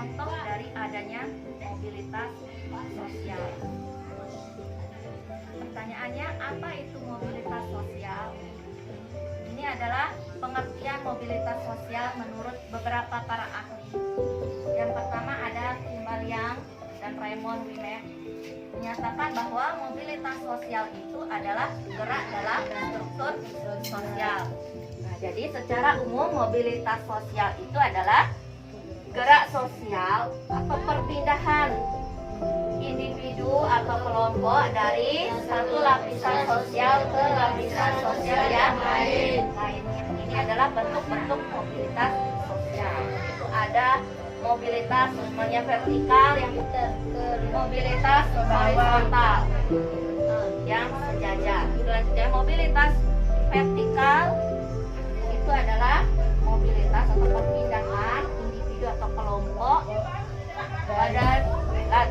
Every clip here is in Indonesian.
contoh dari adanya mobilitas sosial. Pertanyaannya, apa itu mobilitas sosial? Ini adalah pengertian mobilitas sosial menurut beberapa para ahli. Yang pertama ada Kimball Young dan Raymond Wimmer menyatakan bahwa mobilitas sosial itu adalah gerak dalam struktur sosial. Nah, jadi secara umum mobilitas sosial itu adalah gerak sosial atau perpindahan individu atau kelompok dari satu lapisan sosial ke lapisan sosial yang lain. Ini adalah bentuk-bentuk mobilitas sosial. Itu ada mobilitas namanya vertikal, yang mobilitas horizontal yang sejajar. Selanjutnya mobilitas vertikal itu adalah mobilitas atau perpindahan individu atau kelompok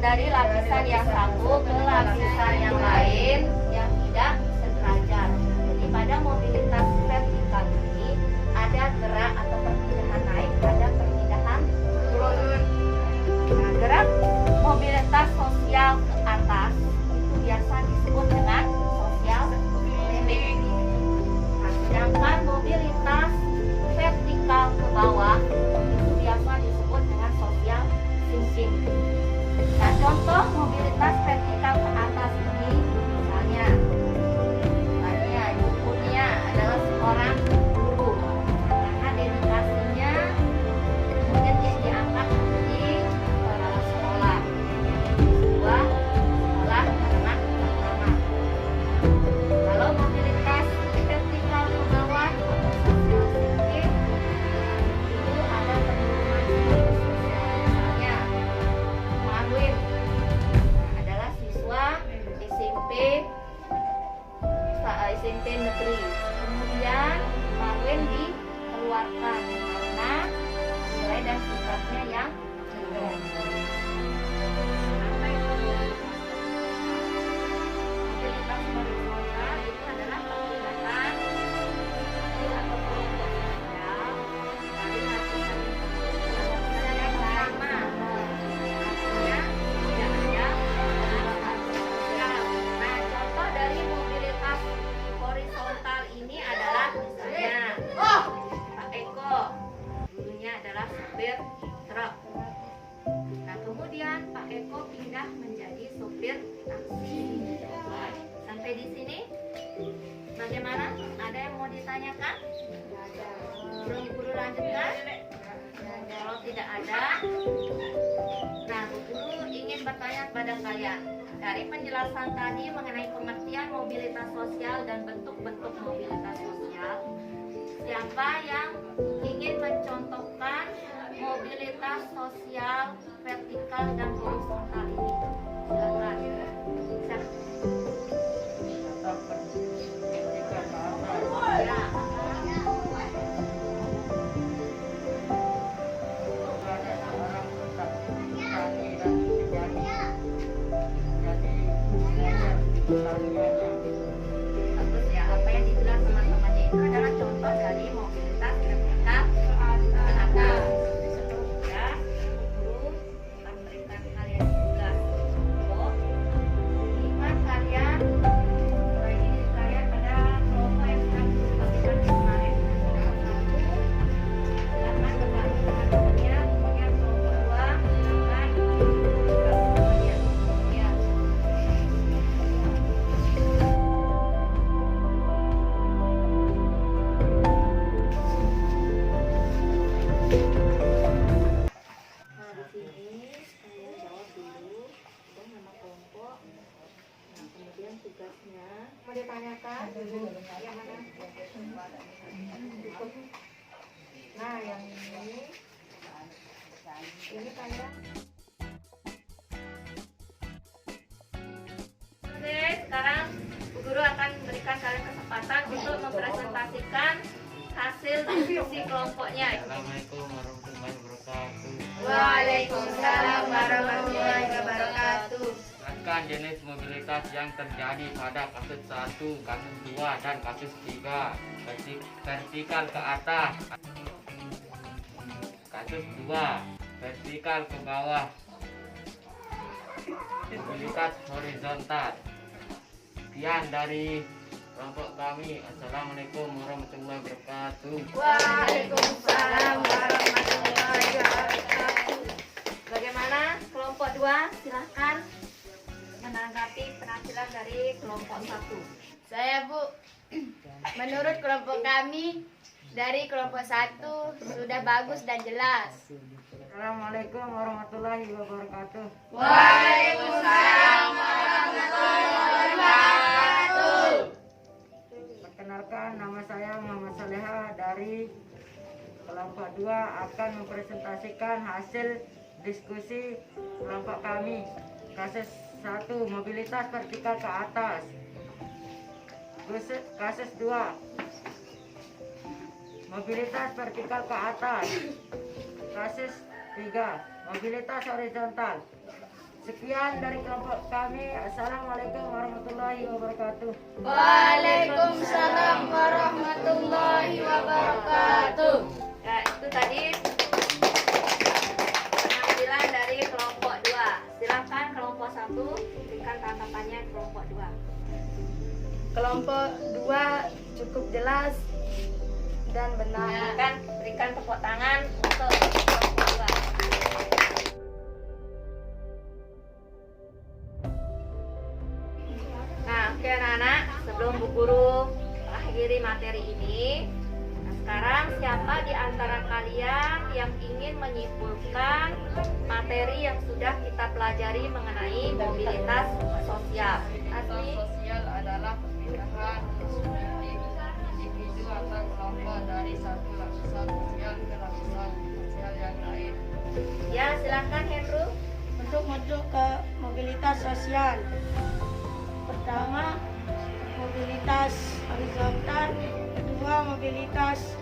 dari lapisan yang satu ke lapisan yang lain yang tidak sederajat. Jadi pada mobilitas vertikal ini ada gerak atau perpindahan naik, ada perpindahan turun. Nah, gerak mobilitas sosial ke atas itu biasa disebut dengan sosial living. Nah, sedangkan mobilitas vertikal ke bawah itu biasa disebut dengan sosial sinking. Nah, contoh mobilitas vertikal ke atas ini misalnya ibunya adalah seorang guru, karena dedikasinya kemudian dia diangkat menjadi kepala sekolah di sebuah sekolah menengah pertama. Kalau mobilitas vertikal ke bawah atau social sinking itu ada penurunan sosial. Misalnya Marwin adalah siswa SMP negeri. Kemudian Marwin dikeluarkan karena nilai dan sikapnya yang jelek. Apa itu mobilitas horizontal? Itu adalah perpindahan atau kelompok sosial dari lapisan yang sama. Nah, contoh dari mobilitas horizontal ini adalah misalnya Pak Eko, dulunya adalah supir truk. Nah, kemudian Pak Eko pindah menjadi supir taksi. Sampai di sini bagaimana? Ada yang mau ditanyakan? Belum guru lanjutkan? Kalau tidak ada, nah guru ingin bertanya kepada kalian. Dari penjelasan tadi mengenai pengertian mobilitas sosial dan bentuk-bentuk mobilitas sosial, siapa yang ingin mencontohkan mobilitas sosial vertikal dan horizontal ini? Silakan. Ya. Bagus ya, apa yang dibilang teman-temannya itu adalah contoh dari mobilitas vertikal ke atas. Ya, guru akan memberikan kalian tugas untuk lihat kalian diri kalian pada kelompok yang sudah dilakukan kemarin. Silakan berbagi dengan temannya, kemudian kelompok 2 silakan tugas temannya. Ya. Tugasnya mau ditanyakan yang mana? Nah, yang ini tanya. Oke, sekarang Bu Guru akan berikan kalian kesempatan untuk mempresentasikan hasil diskusi kelompoknya. Assalamualaikum warahmatullahi wabarakatuh. Waalaikumsalam warahmatullahi wabarakatuh. Jelaskan jenis mobilitas yang terjadi pada kasus 1, kasus 2, dan kasus 3. Vertikal ke atas. Kasus 2, vertikal ke bawah. Mobilitas horizontal. Sekian dari kelompok kami. Assalamualaikum warahmatullahi wabarakatuh. Waalaikumsalam warahmatullahi wabarakatuh. Bagaimana kelompok 2? Silahkan menanggapi penampilan dari kelompok 1. Saya Bu, menurut kelompok kami dari kelompok 1 sudah bagus dan jelas. Assalamualaikum warahmatullahi wabarakatuh. Waalaikumsalam warahmatullahi wabarakatuh. Perkenalkan, nama saya Muhammad Saleha dari kelompok 2 akan mempresentasikan hasil diskusi kelompok kami. Kasus 1, mobilitas vertikal ke atas. Kasus 2, mobilitas vertikal ke atas. Kasus 3, mobilitas horizontal. Sekian dari kelompok kami. Assalamualaikum warahmatullahi wabarakatuh. Waalaikumsalam warahmatullahi wabarakatuh. Ya, itu tadi penampilan dari kelompok 2. Silakan kelompok 1 berikan tanggapannya kelompok 2. Kelompok 2 cukup jelas dan benar. Berikan tepuk tangan untuk kelompok 2. Nah, oke anak-anak, sebelum Bu Guru akhiri materi ini, nah sekarang siapa di antara kalian yang ingin menyimpulkan materi yang sudah kita pelajari mengenai mobilitas sosial? Asli? Sosial adalah perpindahan subjektif individu atau kelompok dari satu lapisan sosial ke lapisan sosial yang lain. Ya, silakan Hendro. Untuk masuk ke mobilitas sosial, pertama mobilitas horizontal, kedua mobilitas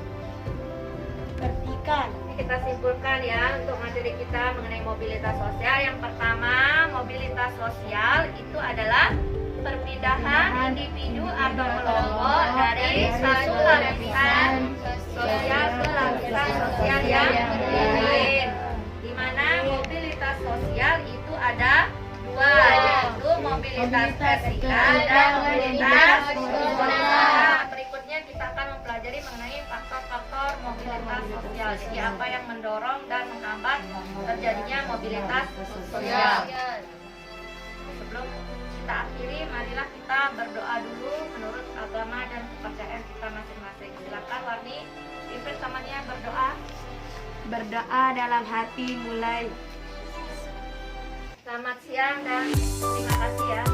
vertikal. Ini kita simpulkan ya untuk materi kita mengenai mobilitas sosial. Yang pertama, mobilitas sosial itu adalah perpindahan individu atau kelompok dari satu lapisan sosial ke lapisan sosial yang lain. Di mana mobilitas sosial itu ada dua, yaitu mobilitas vertikal dan mobilitas horizontal. Berikutnya kita akan mempelajari mengenai faktor-faktor mobilitas sosial. Jadi apa yang mendorong dan menghambat terjadinya mobilitas sosial. Sebelum kita akhiri, marilah kita berdoa dulu menurut agama dan kepercayaan kita masing-masing. Silakan Warni, pimpin temannya berdoa. Berdoa dalam hati mulai. Selamat siang dan terima kasih ya.